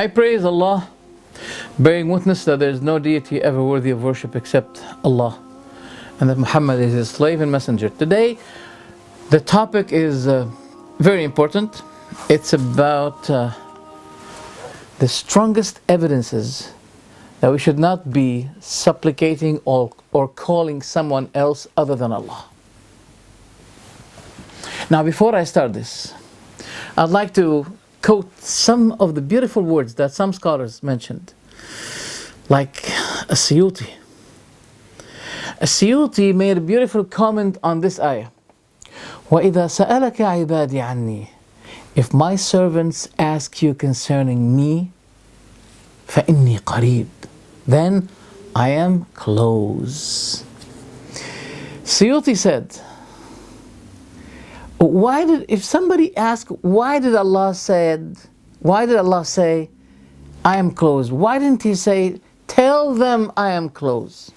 I praise Allah, bearing witness that there is no deity ever worthy of worship except Allah, and that Muhammad is his slave and messenger. Today, the topic is very important. It's about the strongest evidences that we should not be supplicating or calling someone else other than Allah. Now, before I start this, I'd like to quote some of the beautiful words that some scholars mentioned, like As-Suyuti. As-Suyuti made a beautiful comment on this ayah. وَإِذَا سَأَلَكَ عِبَادِي عَنِّي, if my servants ask you concerning me, فَإِنِّي قَرِيب, then I am close. Suyuti said, if somebody asks, why did Allah say, I am close? Why didn't He say, tell them I am close?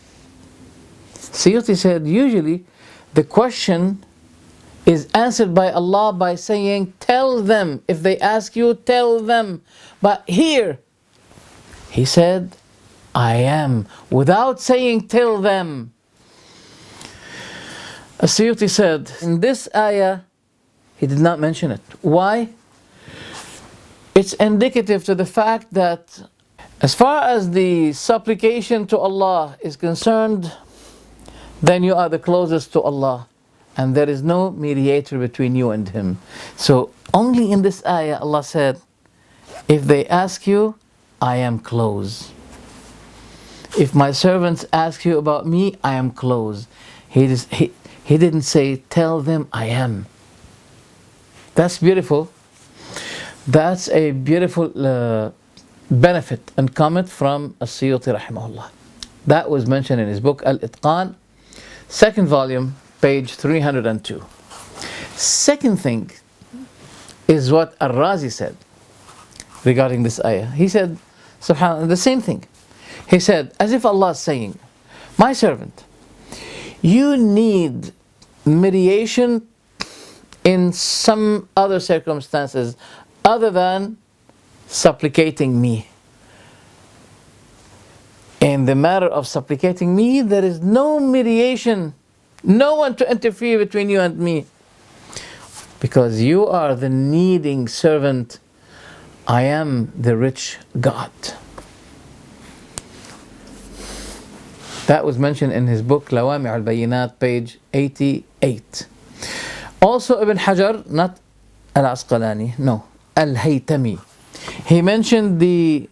Suyuti said, usually the question is answered by Allah by saying, tell them. If they ask you, tell them. But here, He said, I am, without saying tell them. As-Suyuti said, in this ayah, he did not mention it. Why? It's indicative to the fact that as far as the supplication to Allah is concerned, then you are the closest to Allah, and there is no mediator between you and Him. So only in this ayah Allah said, if they ask you, I am close. If my servants ask you about me, I am close. He didn't say, tell them I am. That's beautiful. That's a beautiful benefit and comment from As-Suyuti rahimahullah. That was mentioned in his book Al-Itqan, second volume, page 302. Second thing is what Ar-Razi said regarding this ayah. He said, subhanAllah, the same thing. He said, as if Allah is saying, my servant, you need mediation in some other circumstances other than supplicating me. In the matter of supplicating me, there is no mediation, no one to interfere between you and me, because you are the needing servant, I am the rich God. That was mentioned in his book Lawami' al-Bayinat, page 88. Also Ibn Hajar, not Al-Asqalani, no, Al-Haytami, he mentioned the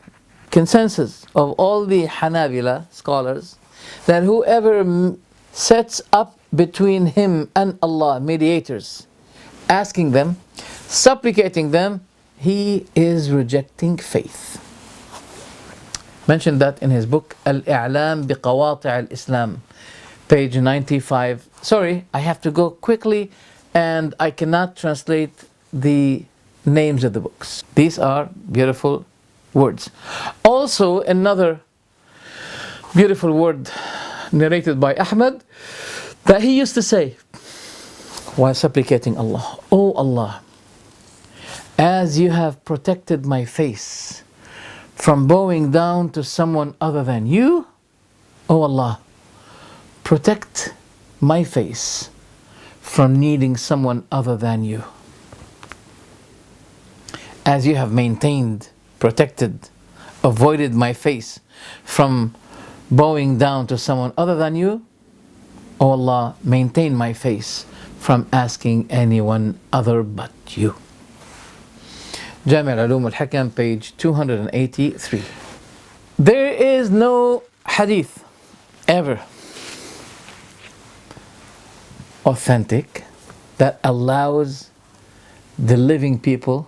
consensus of all the Hanabila scholars that whoever sets up between him and Allah mediators, asking them, supplicating them, he is rejecting faith. Mentioned that in his book Al-I'lam biqawati' al-Islam, page 95. Sorry, I have to go quickly and I cannot translate the names of the books. These are beautiful words. Also, another beautiful word narrated by Ahmad that he used to say while supplicating Allah, O Allah, as you have protected my face from bowing down to someone other than you, O Allah, protect my face from needing someone other than you. As you have maintained, protected, avoided my face from bowing down to someone other than you, O Allah, maintain my face from asking anyone other but you. Jami' al-Ulum al-Hikam, page 283. There is no hadith ever authentic that allows the living people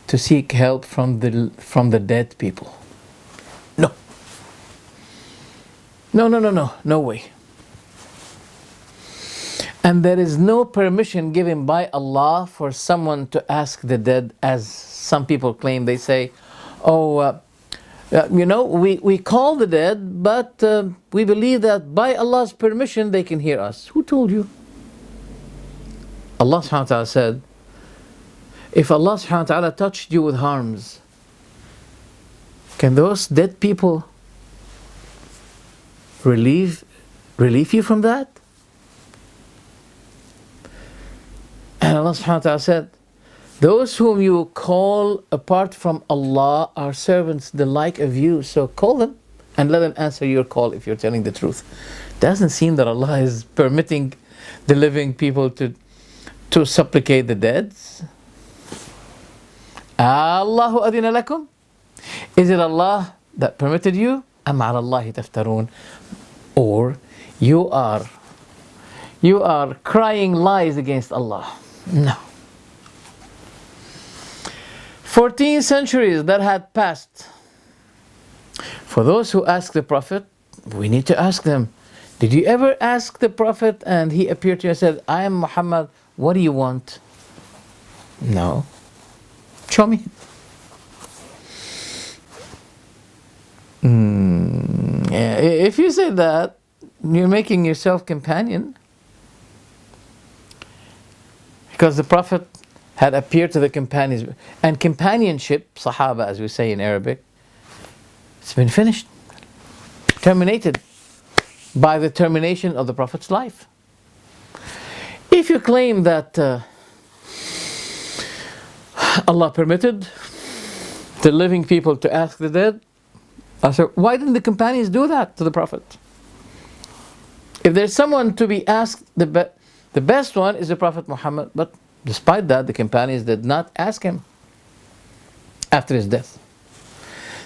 to seek help from the dead people. No. No way. And there is no permission given by Allah for someone to ask the dead, as some people claim. They say, we call the dead, but we believe that by Allah's permission they can hear us. Who told you? Allah subhanahu wa ta'ala said, if Allah subhanahu wa ta'ala touched you with harms, Can those dead people relieve you from that? And Allah subhanahu wa ta'ala said, those whom you call apart from Allah are servants the like of you. So call them and let them answer your call if you're telling the truth. Doesn't seem that Allah is permitting the living people to supplicate the dead. Allahu adina lakum. Is it Allah that permitted you? Am ala Allahi taftarun. Or you are crying lies against Allah. No. 14 centuries that had passed. For those who ask the Prophet, we need to ask them, did you ever ask the Prophet and he appeared to you and said, I am Muhammad, what do you want? No. Show me. If you say that, you're making yourself companion. Because the Prophet had appeared to the companions. And companionship, Sahaba as we say in Arabic, it's been finished. Terminated by the termination of the Prophet's life. If you claim that Allah permitted the living people to ask the dead, I said, why didn't the companions do that to the Prophet? If there's someone to be asked, the best one is the Prophet Muhammad. But despite that, the companions did not ask him after his death.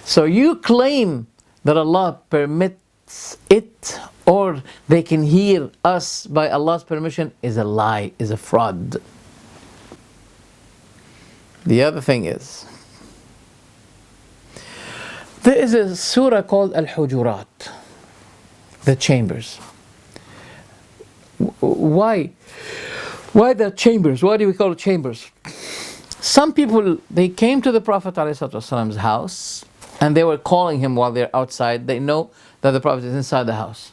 So you claim that Allah permits it, or they can hear us by Allah's permission, is a lie, is a fraud. The other thing is, there is a surah called Al-Hujurat, the chambers. Why the chambers? Why do we call it chambers? Some people, they came to the Prophet ﷺ's house and they were calling him while they're outside. They know that the Prophet is inside the house.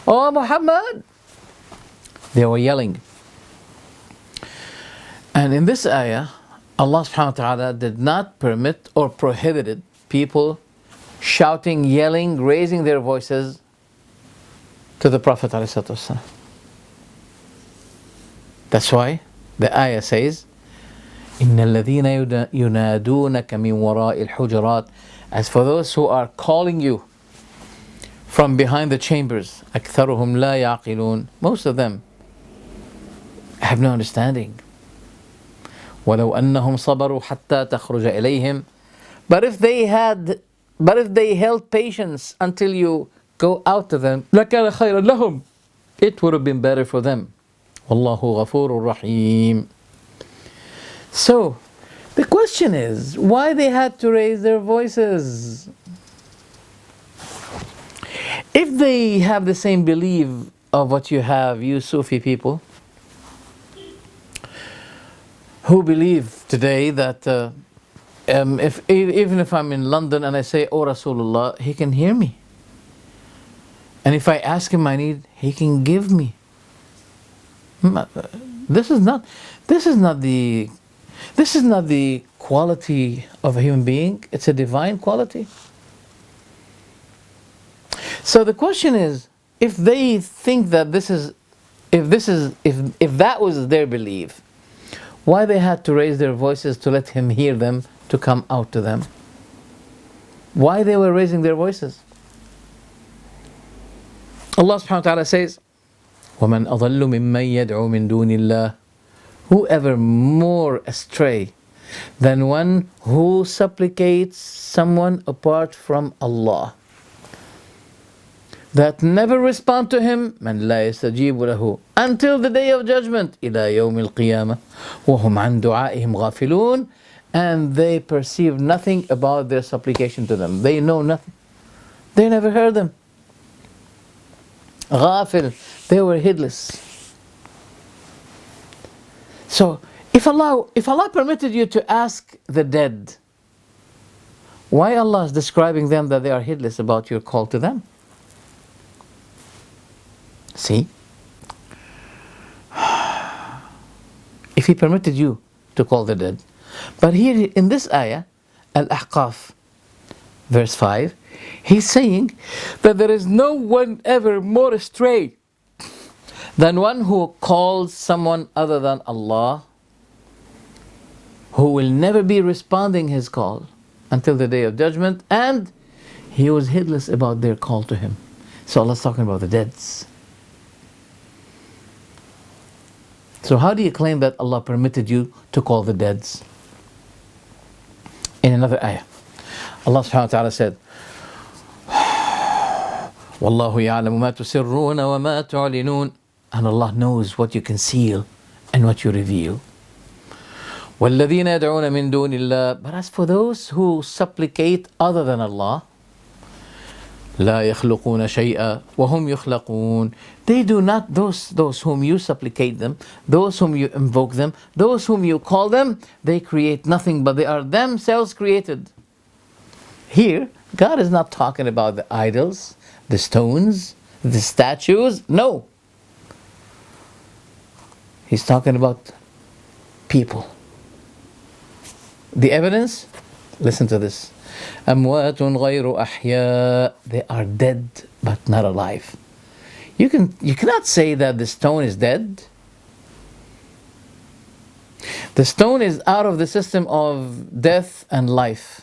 Oh Muhammad! They were yelling. And in this ayah, Allah subhanahu wa ta'ala did not permit or prohibited people shouting, yelling, raising their voices to the Prophet ﷺ. That's why the ayah says, إِنَّ الَّذِينَ يُنَادُونَكَ مِنْ وَرَاءِ الْحُجُرَاتِ. As for those who are calling you from behind the chambers, أَكْثَرُهُمْ لَا يَعْقِلُونَ. Most of them have no understanding. وَلَوْ أَنَّهُمْ صَبَرُوا حَتَّى تَخْرُجَ إِلَيْهِمْ. But if they held patience until you go out to them, لَكَانَ خَيْرًا لَهُمْ. It would have been better for them. وَاللَّهُ غَفُورٌ رَحِيمٌ. So, the question is, why they had to raise their voices? If they have the same belief of what you have, you Sufi people, who believe today that even if I'm in London and I say, Oh Rasulullah, he can hear me. And if I ask him my need, he can give me. This is not the quality of a human being. It's a divine quality. So the question is, if they think that if that was their belief, why they had to raise their voices to let him hear them, to come out to them? Why they were raising their voices? Allah subhanahu wa ta'ala says, وَمَنْ أَضَلُّ مِمَّنْ يَدْعُو مِنْ دُونِ اللَّهِ. Whoever more astray than one who supplicates someone apart from Allah, that never respond to him, مَنْ لَا يَسْتَجِيبُ لَهُ, until the day of judgment, إِلَى يَوْمِ الْقِيَامَةِ وَهُمْ عَنْ دُعَائِهِمْ غَافِلُونَ. And they perceive nothing about their supplication to them. They know nothing. They never heard them. Ghafil, they were heedless. So, if Allah permitted you to ask the dead, why Allah is describing them that they are heedless about your call to them? See? If He permitted you to call the dead. But here in this ayah, Al-Ahqaf, verse 5, he's saying that there is no one ever more astray than one who calls someone other than Allah, who will never be responding his call until the day of judgment, and he was heedless about their call to him. So Allah's talking about the deads. So how do you claim that Allah permitted you to call the deads? In another ayah, Allah subhanahu wa ta'ala said, وَاللَّهُ يَعْلَمُ مَا تُسِرُّونَ وَمَا تُعْلِنُونَ. And Allah knows what you conceal and what you reveal. وَالَّذِينَ يَدْعُونَ مِن دُونِ اللَّهِ. But as for those who supplicate other than Allah, لَا يَخْلُقُونَ شَيْئًا وَهُمْ يُخْلَقُونَ. They do not, those whom you supplicate them, those whom you invoke them, those whom you call them, they create nothing, but they are themselves created. Here, God is not talking about the idols, the stones, the statues. No. He's talking about people. The evidence? Listen to this. أَمْوَاتٌ غَيْرُ أَحْيَاء. They are dead, but not alive. You cannot say that the stone is dead. The stone is out of the system of death and life.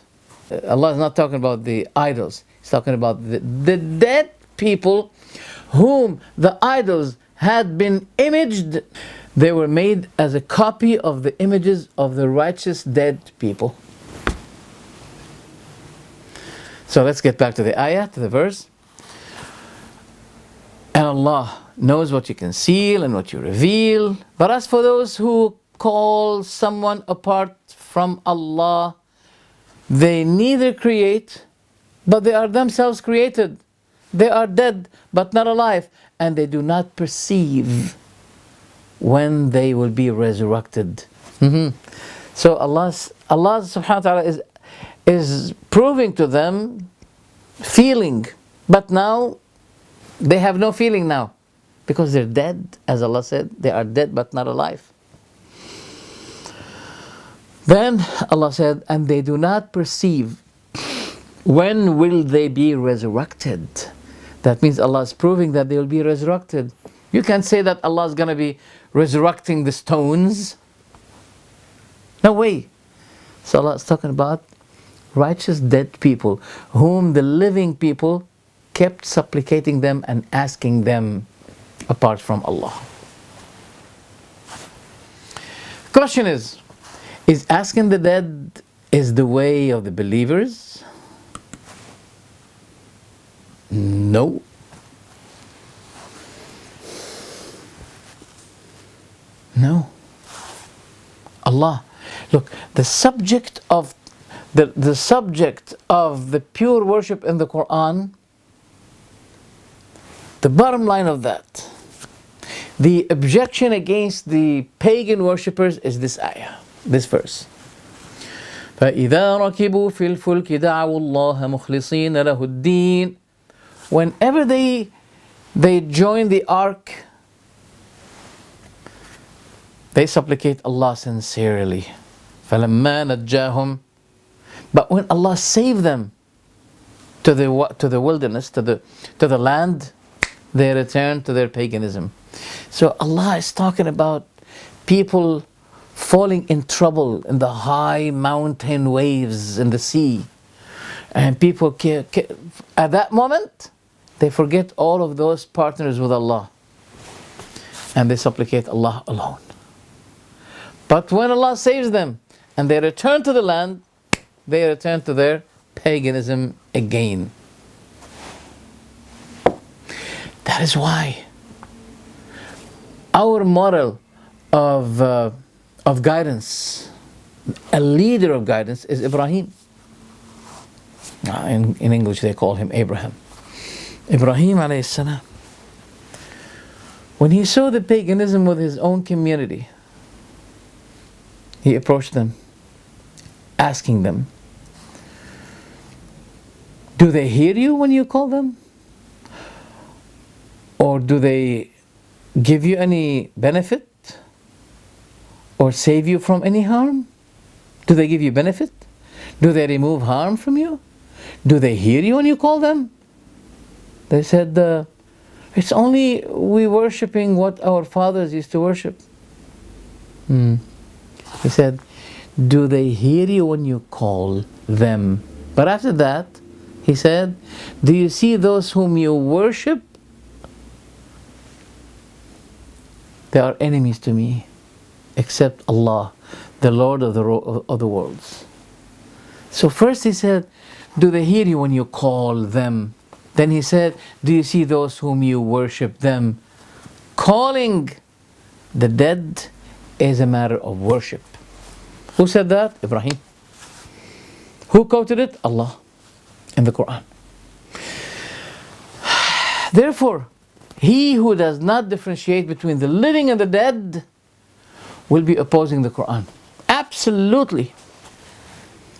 Allah is not talking about the idols. He's talking about the dead people whom the idols had been imaged. They were made as a copy of the images of the righteous dead people. So let's get back to the ayah, to the verse. And Allah knows what you conceal and what you reveal. But as for those who call someone apart from Allah, they neither create, but they are themselves created. They are dead, but not alive. And they do not perceive when they will be resurrected. So Allah subhanahu wa ta'ala is proving to them feeling, but now they have no feeling now, because they're dead. As Allah said, they are dead but not alive. Then Allah said, and they do not perceive when will they be resurrected. That means Allah is proving that they will be resurrected. You can't say that Allah is going to be resurrecting the stones. No way. So Allah is talking about righteous dead people, whom the living people kept supplicating them and asking them apart from Allah. Question is asking the dead is the way of the believers? No. No. Allah, look, the subject of the pure worship in the Quran, the bottom line of that, the objection against the pagan worshippers is this ayah, this verse. فَإِذَا رَكِبُوا فِي الْفُلْكِ دَعَوُوا اللَّهَ مُخْلِصِينَ لَهُ الدِّينَ. Whenever they join the ark, they supplicate Allah sincerely. فَلَمَّا نَجَّاهُمْ. But when Allah saved them to the wilderness, to the land, they return to their paganism. So Allah is talking about people falling in trouble in the high mountain waves in the sea, and people at that moment they forget all of those partners with Allah and they supplicate Allah alone. But when Allah saves them and they return to the land, they return to their paganism again. That is why our model of guidance, a leader of guidance, is Ibrahim. In English they call him Abraham. Ibrahim alayhi salam. When he saw the paganism with his own community, he approached them, asking them, do they hear you when you call them? Or do they give you any benefit? Or save you from any harm? Do they give you benefit? Do they remove harm from you? Do they hear you when you call them? They said, it's only we worshipping what our fathers used to worship. He said, do they hear you when you call them? But after that, he said, do you see those whom you worship? They are enemies to me, except Allah, the Lord of the worlds. So first he said, do they hear you when you call them? Then he said, do you see those whom you worship them? Calling the dead is a matter of worship. Who said that? Ibrahim. Who quoted it? Allah in the Quran. Therefore, he who does not differentiate between the living and the dead will be opposing the Quran. Absolutely.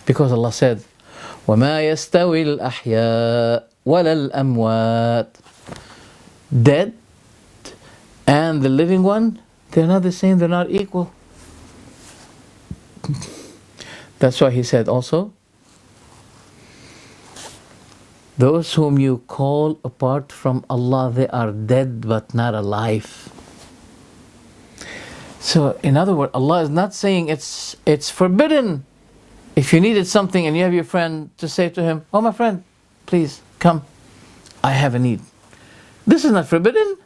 Because Allah said, وَمَا يَسْتَوِي الْأَحْيَاءُ وَلَا الْأَمْوَاتُ. Dead and the living one, they're not the same, they're not equal. That's why he said also, those whom you call apart from Allah, they are dead but not alive. So in other words, Allah is not saying it's forbidden. If you needed something and you have your friend, to say to him, oh my friend, please come, I have a need. This is not forbidden.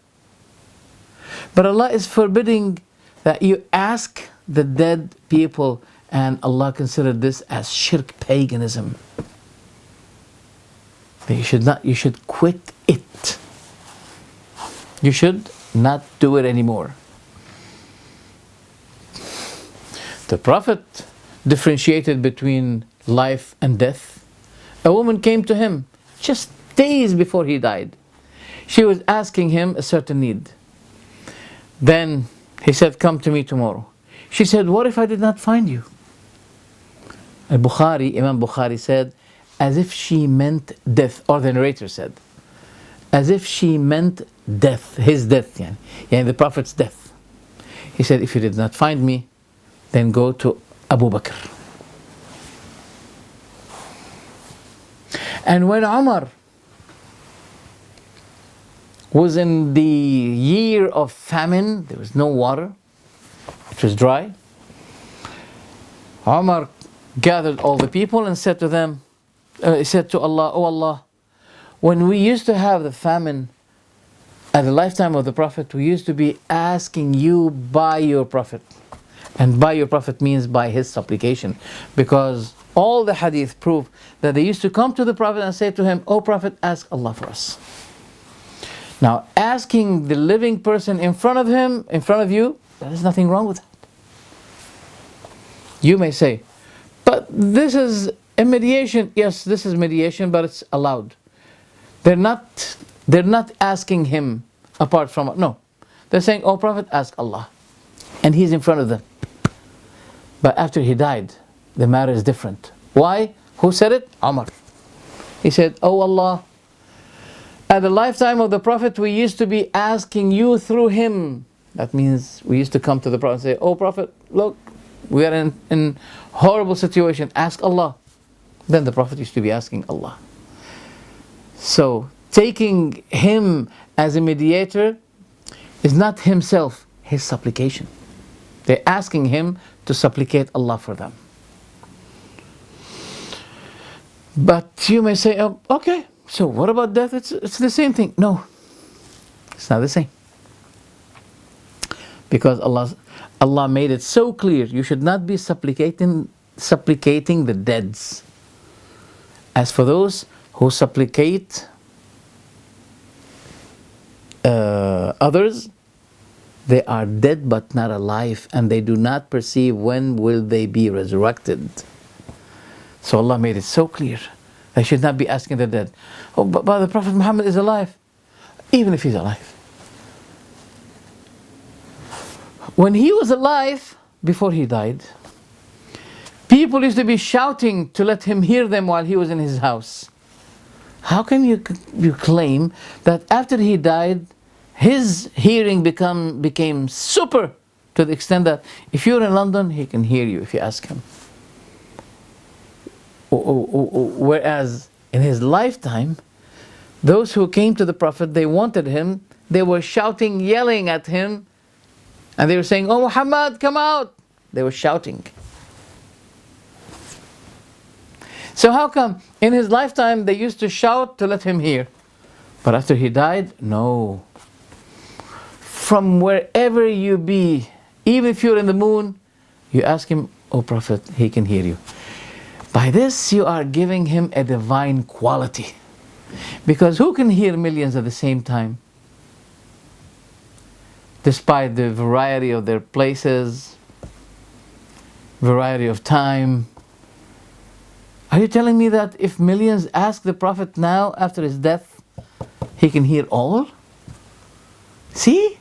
But Allah is forbidding that you ask the dead people, and Allah considered this as shirk, paganism. You should quit it. You should not do it anymore. The Prophet differentiated between life and death. A woman came to him just days before he died. She was asking him a certain need. Then he said, come to me tomorrow. She said, what if I did not find you? Imam Bukhari said, as if she meant death, or the narrator said, as if she meant death, his death, the Prophet's death. He said, if you did not find me, then go to Abu Bakr. And when Umar was in the year of famine, there was no water, it was dry, Umar gathered all the people and said to them, he said to Allah, oh Allah, when we used to have the famine at the lifetime of the Prophet, we used to be asking you by your Prophet. And by your Prophet means by his supplication. Because all the hadith prove that they used to come to the Prophet and say to him, oh Prophet, ask Allah for us. Now, asking the living person in front of him, in front of you, there is nothing wrong with that. You may say, but this is a mediation. Yes, this is mediation, but it's allowed. They're not asking him apart from, no. They're saying, oh Prophet, ask Allah. And he's in front of them. But after he died, the matter is different. Why? Who said it? Umar. He said, oh Allah, at the lifetime of the Prophet, we used to be asking you through him. That means we used to come to the Prophet and say, oh Prophet, look, we are in horrible situation, ask Allah. Then the Prophet used to be asking Allah. So, taking him as a mediator is not himself, his supplication. They're asking him to supplicate Allah for them. But you may say, oh, okay, so what about death? It's the same thing. No, it's not the same. Because Allah made it so clear, you should not be supplicating the deads. As for those who supplicate others, they are dead but not alive, and they do not perceive when will they be resurrected. So Allah made it so clear. They should not be asking the dead, oh, but the Prophet Muhammad is alive. Even if he's alive. When he was alive, before he died, people used to be shouting to let him hear them while he was in his house. How can you claim that after he died, his hearing became super, to the extent that if you're in London, he can hear you if you ask him. Whereas in his lifetime, those who came to the Prophet, they wanted him, they were shouting, yelling at him, and they were saying, "Oh Muhammad, come out!" They were shouting. So how come in his lifetime they used to shout to let him hear, but after he died, no. From wherever you be, even if you're in the moon, you ask him, "Oh Prophet," he can hear you. By this you are giving him a divine quality. Because who can hear millions at the same time? Despite the variety of their places, variety of time. Are you telling me that if millions ask the Prophet now after his death, he can hear all? See?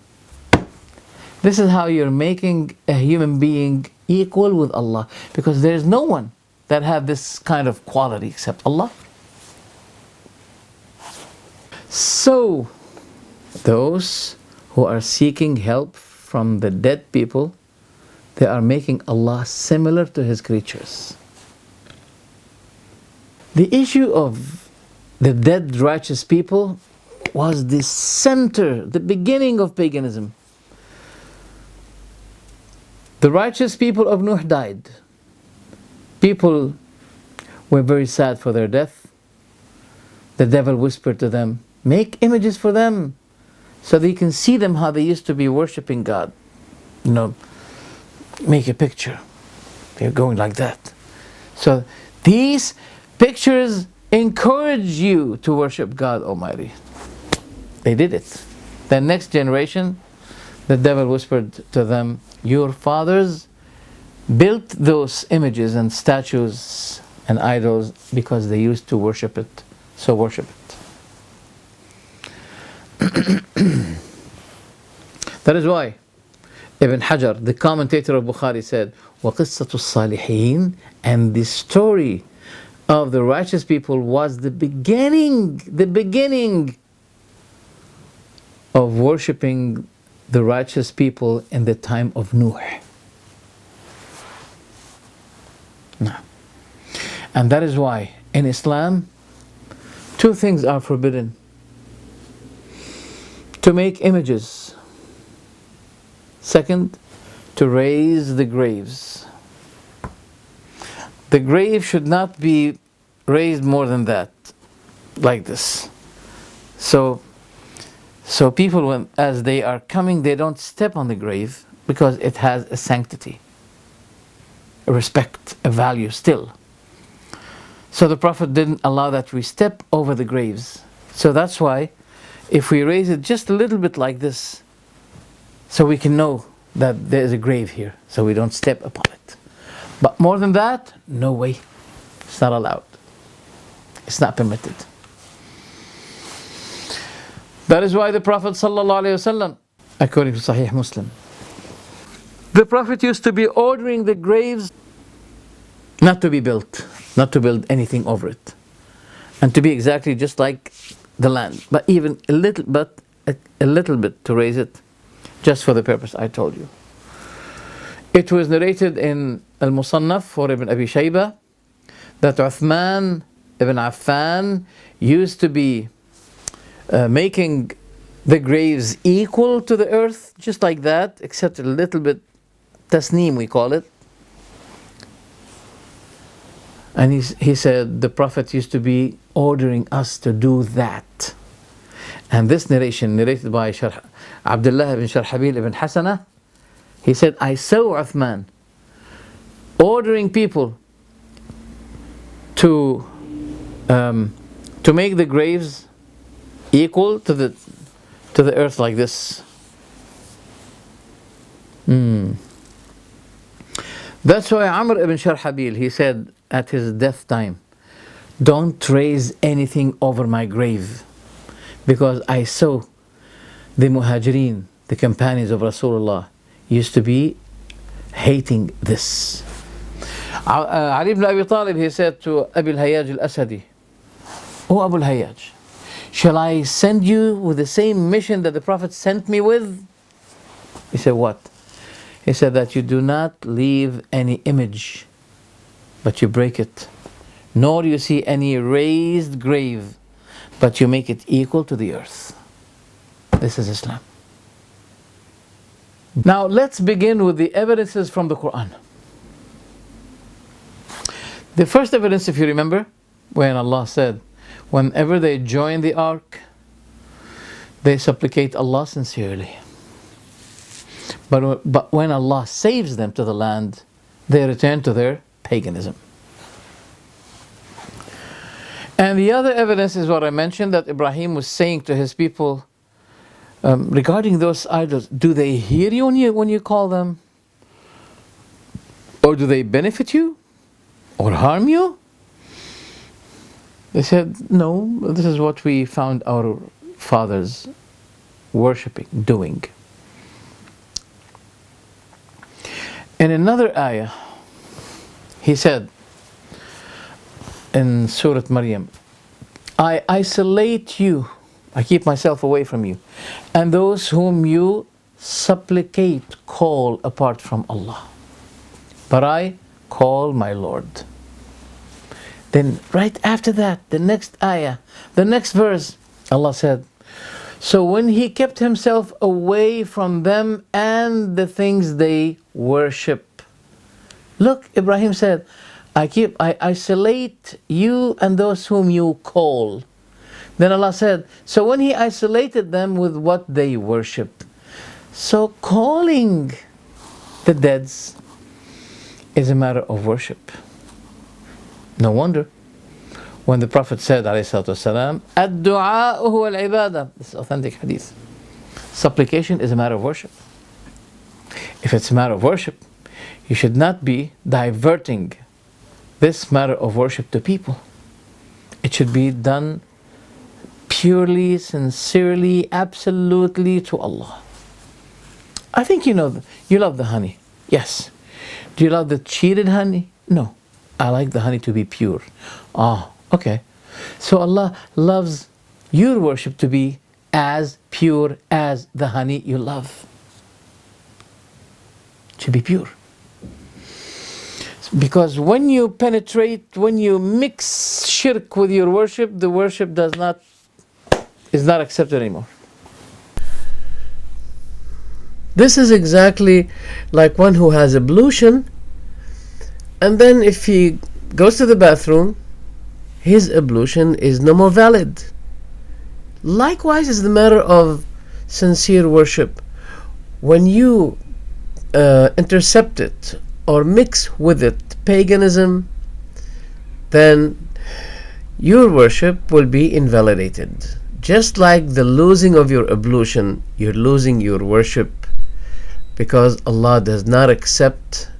This is how you're making a human being equal with Allah. Because there is no one that have this kind of quality except Allah. So, those who are seeking help from the dead people, they are making Allah similar to His creatures. The issue of the dead righteous people was the center, the beginning of paganism. The righteous people of Nuh died. People were very sad for their death. The devil whispered to them, "Make images for them so that you can see them how they used to be worshipping God." Make a picture. They're going like that. So these pictures encourage you to worship God Almighty. They did it. The next generation, the devil whispered to them, "Your fathers built those images and statues and idols because they used to worship it. So worship it." That is why Ibn Hajar, the commentator of Bukhari, said, وَقِصَّةُ الصَّالِحِينَ, and the story of the righteous people was the beginning of worshipping the righteous people in the time of Nuh. And that is why in Islam, two things are forbidden: to make images. Second, to raise the graves. The grave should not be raised more than that, like this. So people, as they are coming, they don't step on the grave because it has a sanctity, a respect, a value still. So the Prophet didn't allow that we step over the graves. So that's why if we raise it just a little bit like this, so we can know that there is a grave here, so we don't step upon it. But more than that, no way. It's not allowed. It's not permitted. That is why the Prophet ﷺ, according to Sahih Muslim, the Prophet used to be ordering the graves not to be built, not to build anything over it, and to be exactly just like the land, but even a little bit to raise it, just for the purpose I told you. It was narrated in Al-Musannaf for Ibn Abi Shaybah that Uthman ibn Affan used to be making the graves equal to the earth, just like that, except a little bit tasneem, we call it. And he said the Prophet used to be ordering us to do that. And this narration, narrated by Abdullah ibn Sharhabil ibn Hasanah, he said, I saw Uthman ordering people to make the graves equal to the earth like this. That's why Amr ibn Sharhabil, he said at his death time, don't raise anything over my grave, because I saw the Muhajirin, the companions of Rasulullah, used to be hating this. Ali ibn Abi Talib, he said to Abu al-Hayyaj al-Asadi, "O Abu al-Hayyaj, shall I send you with the same mission that the Prophet sent me with?" He said, "What?" He said that you do not leave any image, but you break it. nor do you see any raised grave, but you make it equal to the earth. This is Islam. Now let's begin with the evidences from the Quran. The first evidence, if you remember, when Allah said, whenever they join the ark, they supplicate Allah sincerely. But when Allah saves them to the land, they return to their paganism. And the other evidence is what I mentioned, that Ibrahim was saying to his people regarding those idols, do they hear you when you call them? Or do they benefit you? Or harm you? They said, no, this is what we found our fathers worshipping, doing. In another ayah, he said in Surah Maryam, I isolate you, I keep myself away from you, and those whom you supplicate, call apart from Allah. But I call my Lord. Then right after that, the next ayah, the next verse, Allah said, so when he kept himself away from them and the things they worship. Look, Ibrahim said, I isolate you and those whom you call. Then Allah said, so when he isolated them with what they worship. So calling the deads is a matter of worship. No wonder when the Prophet said, ﷺ, "Ad-du'a huwa al-ibadah." This is authentic hadith. Supplication is a matter of worship. If it's a matter of worship, you should not be diverting this matter of worship to people. It should be done purely, sincerely, absolutely to Allah. I think you love the honey. Yes. Do you love the cheated honey? No. I like the honey to be pure. Okay. So Allah loves your worship to be as pure as the honey you love. It should be pure. Because when you penetrate, when you mix shirk with your worship, the worship is not accepted anymore. This is exactly like one who has ablution, and then if he goes to the bathroom, his ablution is no more valid. Likewise is the matter of sincere worship. When you intercept it or mix with it paganism, then your worship will be invalidated. Just like the losing of your ablution, you're losing your worship, because Allah does not accept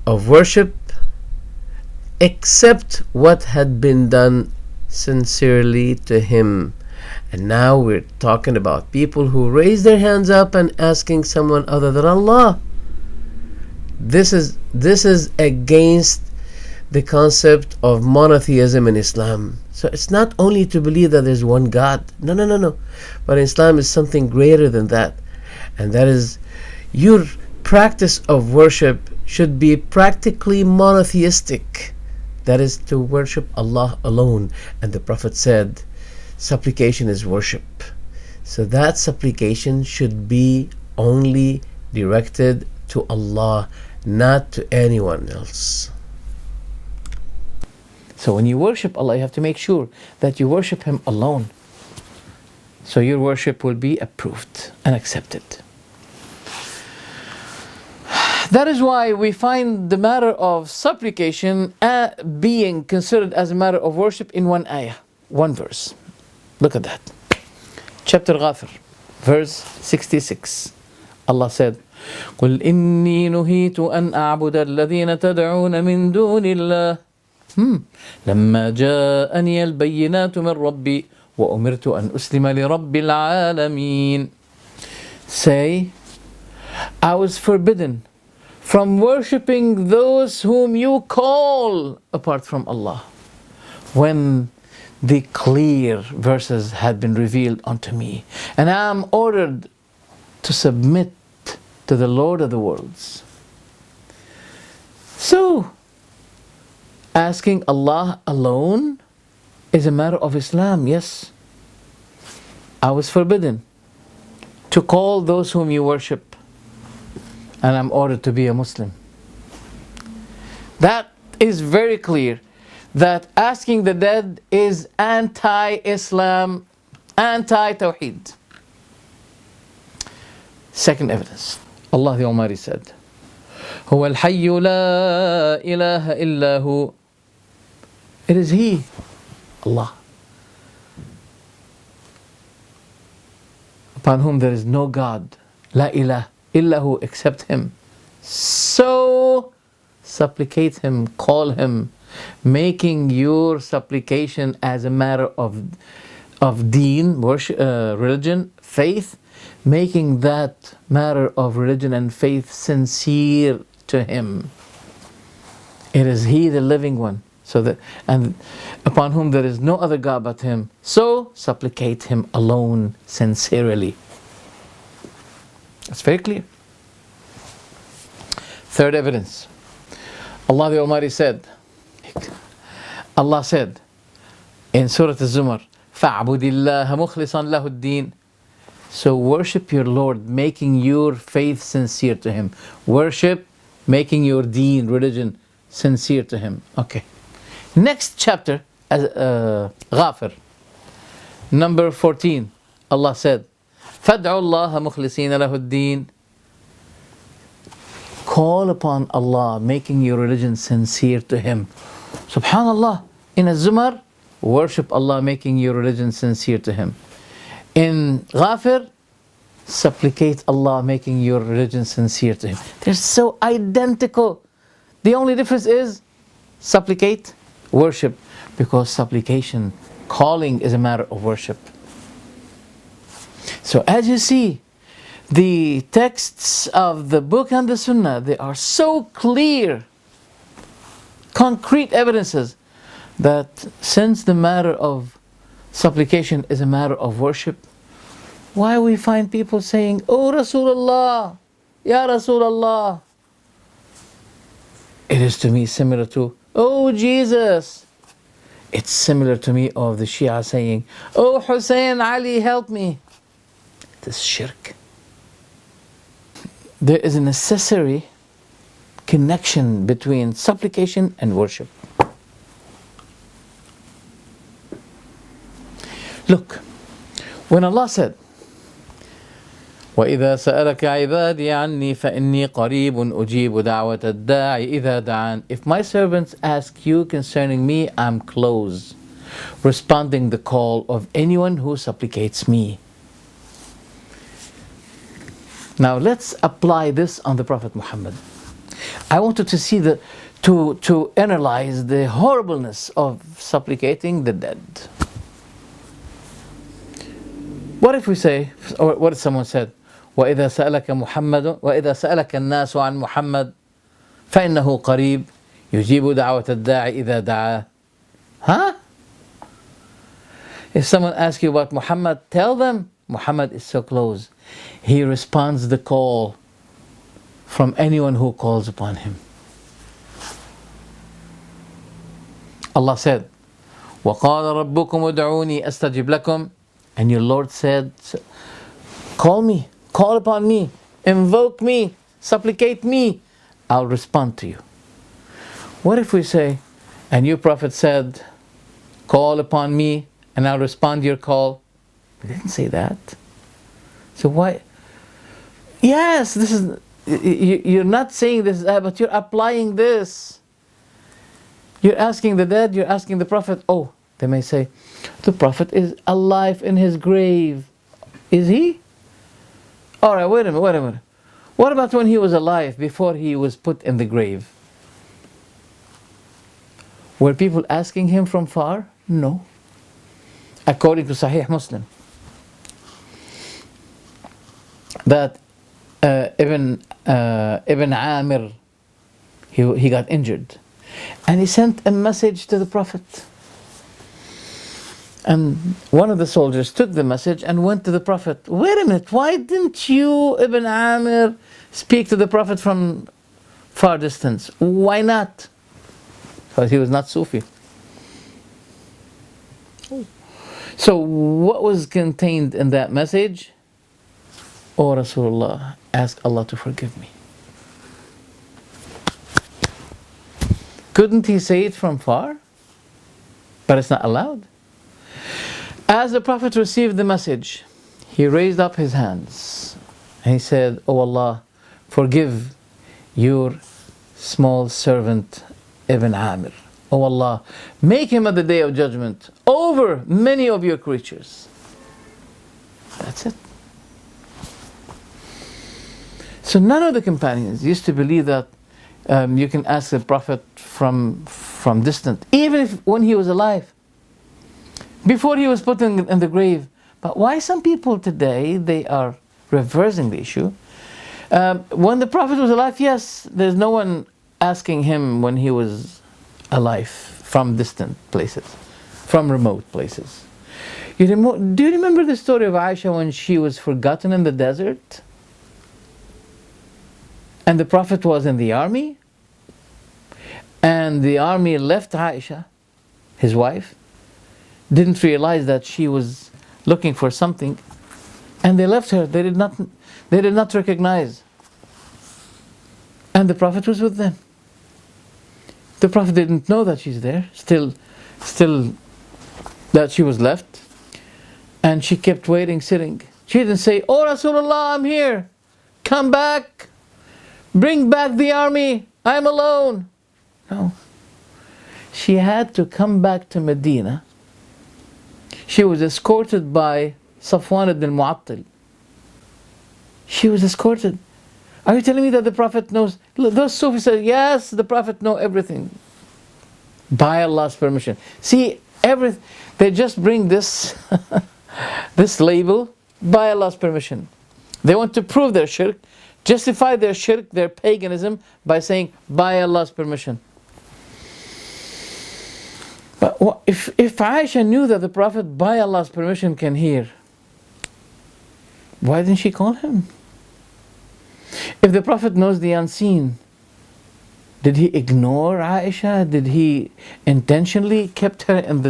of worship except what had been done sincerely to Him. And now we're talking about people who raise their hands up and asking someone other than Allah. This is against the concept of monotheism in Islam. So it's not only to believe that there's one God. No. But Islam is something greater than that. And that is, your practice of worship should be practically monotheistic. That is to worship Allah alone. And the Prophet said, supplication is worship. So that supplication should be only directed to Allah, not to anyone else. So when you worship Allah, you have to make sure that you worship Him alone. So your worship will be approved and accepted. That is why we find the matter of supplication being considered as a matter of worship in one ayah, one verse. Look at that. Chapter Ghafir, verse 66. Allah said, قُلْ إِنِّي نُهِيتُ أَنْ أَعْبُدَ الَّذِينَ تَدْعُونَ مِن دُونِ اللَّهِ لَمَّا جَاءَنِيَ الْبَيِّنَاتُ مِن رَبِّي وَأُمِرْتُ أَنْ أُسْلِمَ لِرَبِّ الْعَالَمِينَ. Say, I was forbidden from worshipping those whom you call apart from Allah, when the clear verses had been revealed unto me, and I am ordered to submit to the Lord of the worlds. So Asking Allah alone is a matter of Islam, yes. I was forbidden to call those whom you worship, and I'm ordered to be a Muslim. That is very clear, that asking the dead is anti-Islam, anti-Tawheed. Second evidence. Allah the Almighty said, هو الحي لا إله إلا هو. It is He, Allah, upon whom there is no God, لا إله إلا هو, except Him. So supplicate Him, call Him, making your supplication as a matter of deen, worship, religion, faith, making that matter of religion and faith sincere to Him. It is He, the living one, and upon whom there is no other God but Him. So supplicate Him alone, sincerely. That's very clear. Third evidence. Allah the Almighty said, Allah said in Surah Al-Zumar, فَاعْبُدِ اللَّهَ مُخْلِصًا لَهُ الدِّينَ. So worship your Lord, making your faith sincere to Him. Worship, making your deen, religion, sincere to Him. Okay. Next chapter, Ghafir, number 14, Allah said, فَادْعُوا اللَّهَ مُخْلِصِينَ لَهُ الدِّينَ. Call upon Allah, making your religion sincere to Him. Subhanallah. In Az-Zumar, worship Allah, making your religion sincere to Him. In Ghafir, supplicate Allah, making your religion sincere to Him. They're so identical. The only difference is supplicate, worship, because supplication, calling, is a matter of worship. So as you see, the texts of the book and the Sunnah, they are so clear, concrete evidences that since the matter of supplication is a matter of worship, why we find people saying, "Oh Rasulullah, Ya Rasulullah." It is to me similar to, "Oh Jesus." It's similar to me of the Shia saying, "Oh Hussein, Ali, help me." It is shirk. There is a necessary connection between supplication and worship. Look, when Allah said, وَإِذَا سَأَلَكَ عِبَادِي عَنِّي فَإِنِّي قَرِيبٌ أُجِيبُ دَعْوَةَ الدَّاعِ إِذَا دَعَانِ. If my servants ask you concerning me, I'm close, responding the call of anyone who supplicates me. Now let's apply this on the Prophet Muhammad. I wanted to see to analyze the horribleness of supplicating the dead. What if we say, or what if someone said, وَإِذَا سَأَلَكَ مُحَمَّدٌ وَإِذَا سَأَلَكَ النَّاسُ عَنْ مُحَمَّدٍ فَإِنَّهُ قَرِيبٌ يُجِيبُ دَعْوَةَ الدَّاعِ إِذَا دَعَاهُ. Huh? If someone asks you about Muhammad, tell them Muhammad is so close. He responds the call from anyone who calls upon him. Allah said, وَقَالَ رَبُّكُمْ ادْعُونِي أَسْتَجِبْ لَكُمْ. And your Lord said, call me, call upon me, invoke me, supplicate me, I'll respond to you. What if we say, and you Prophet said, call upon me and I'll respond to your call? We didn't say that. So why? Yes, this is, you're not saying this, but you're applying this. You're asking the dead, you're asking the Prophet. Oh, they may say, the Prophet is alive in his grave. Is he? Alright, wait a minute. What about when he was alive, before he was put in the grave? Were people asking him from far? No. According to Sahih Muslim, that Ibn Amir, he got injured, and he sent a message to the Prophet. And one of the soldiers took the message and went to the Prophet. Wait a minute, why didn't you, Ibn Amir, speak to the Prophet from far distance? Why not? because he was not Sufi. So what was contained in that message? Oh Rasulullah, ask Allah to forgive me. Couldn't he say it from far? But it's not allowed. As the Prophet received the message, he raised up his hands and he said, "Oh Allah, forgive your small servant Ibn Amir. Oh Allah, make him at the day of judgment over many of your creatures." That's it. So none of the companions used to believe that you can ask the Prophet from distant, even if when he was alive, before he was put in the grave. But why some people today, they are reversing the issue. When the Prophet was alive, yes, there's no one asking him when he was alive from distant places, from remote places. Do you remember the story of Aisha when she was forgotten in the desert? And the Prophet was in the army? And the army left Aisha, his wife, didn't realize that she was looking for something, and they left her. They did not recognize. And the Prophet was with them. The Prophet didn't know that she's there, still that she was left. And she kept waiting, sitting. She didn't say, "Oh Rasulullah, I'm here. Come back. Bring back the army. I'm alone." No. She had to come back to Medina. She was escorted by Safwan ibn Mu'attal. She was escorted. Are you telling me that the Prophet knows? Those Sufis say, yes, the Prophet knows everything. By Allah's permission. See, they just bring this, this label, by Allah's permission. They want to prove their shirk, justify their shirk, their paganism, by saying, by Allah's permission. But if Aisha knew that the Prophet, by Allah's permission, can hear, why didn't she call him? If the Prophet knows the unseen, did he ignore Aisha? Did he intentionally kept her in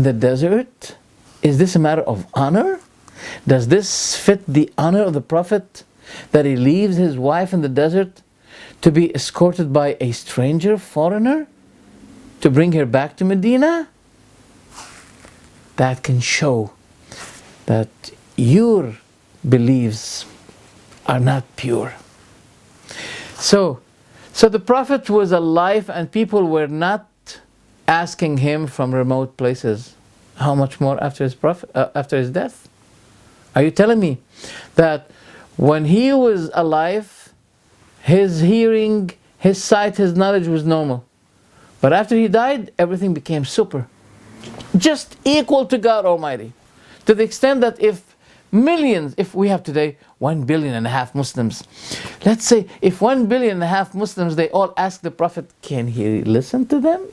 the desert? Is this a matter of honor? Does this fit the honor of the Prophet, that he leaves his wife in the desert to be escorted by a stranger, foreigner, to bring her back to Medina? That can show that your beliefs are not pure. So the Prophet was alive and people were not asking him from remote places. How much more after his death? Are you telling me that when he was alive, his hearing, his sight, his knowledge was normal? But after he died, everything became super. Just equal to God Almighty. To the extent that if millions, if we have today 1.5 billion Muslims, let's say if 1.5 billion Muslims, they all ask the Prophet, can he listen to them?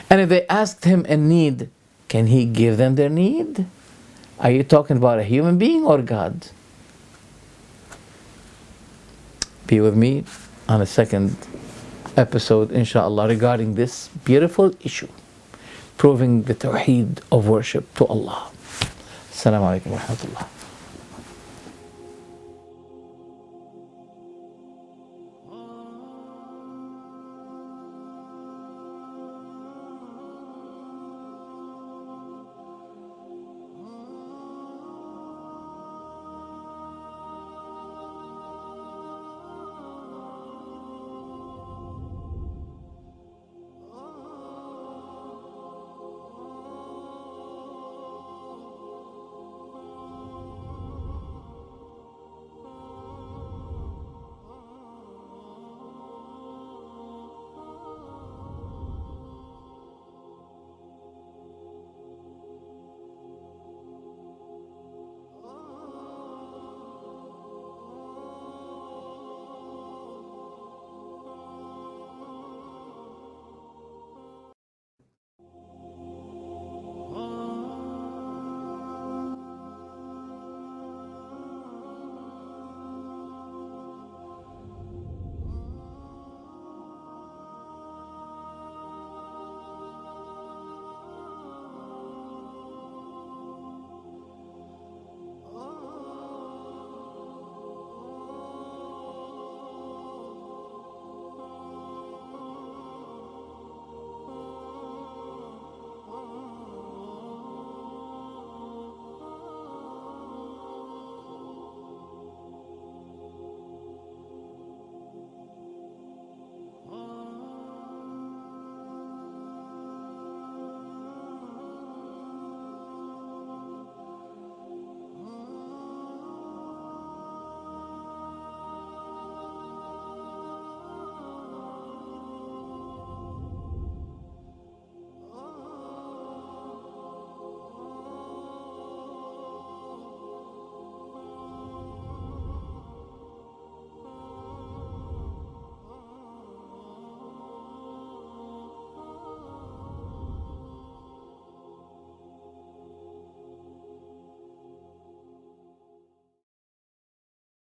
And if they asked him in need, can he give them their need? Are you talking about a human being or God? Be with me on a second episode, inshallah, regarding this beautiful issue, proving the tawheed of worship to Allah. Assalamu alaikum wa rahmatullah.